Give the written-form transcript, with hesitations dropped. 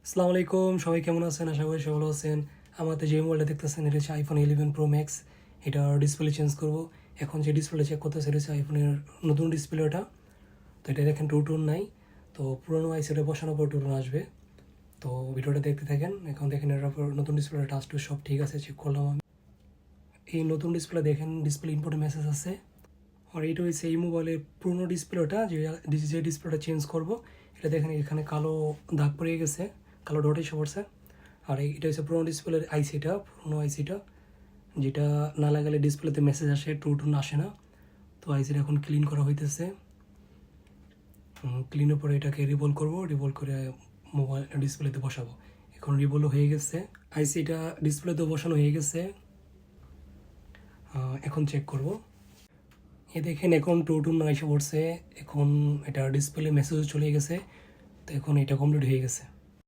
আসসালামু আলাইকুম, সবাই কেমন আছেন? আশা করি সবাই ভালো আছেন। আমাদের যে মোবাইলটা দেখতেছেন এটা হচ্ছে আইফোন 11 প্রো ম্যাক্স। এটার ডিসপ্লে চেঞ্জ করব। এখন যে ডিসপ্লে চেক করতেছে এটা হচ্ছে আইফোনের নতুন ডিসপ্লে ওটা। তো এটা দেখেন টু টোন নাই। তো পুরোনো আইসিটা বসানোর পর টু টোন আসবে। তো ভিডিওটা দেখতে থাকেন। এখন দেখেন এটার উপর নতুন ডিসপ্লে টাচ টু সব ঠিক আছে, চেক করলাম আমি। এই নতুন ডিসপ্লে দেখেন, ডিসপ্লে ইম্পোর্টেন্ট মেসেজ আছে। আর এটা হচ্ছে এই মোবাইলের পুরোনো ডিসপ্লেটা, যে ডিসপ্লেটা চেঞ্জ করব এটা দেখেন এখানে কালো দাগ পড়ে গেছে, কালো ডট এসে পড়ছে। আর এটা হচ্ছে পুরোনো ডিসপ্লের আইসিটা, পুরোনো আইসিটা যেটা না লাগালে ডিসপ্লেতে মেসেজ আসে, টু টুন আসে না। তো আইসিটা এখন ক্লিন করা হইতেছে। ক্লিনের পরে এটাকে রিভলভ করব, রিভলভ করে মোবাইল ডিসপ্লেতে বসাবো। এখন রিভলভ হয়ে গেছে, আইসিটা ডিসপ্লেতে বসানো হয়ে গেছে। এখন চেক করব। এ দেখেন এখন টু টুন এসে পড়ছে। এখন এটা ডিসপ্লে মেসেজও চলে গেছে। তো এখন এটা কমপ্লিট হয়ে গেছে।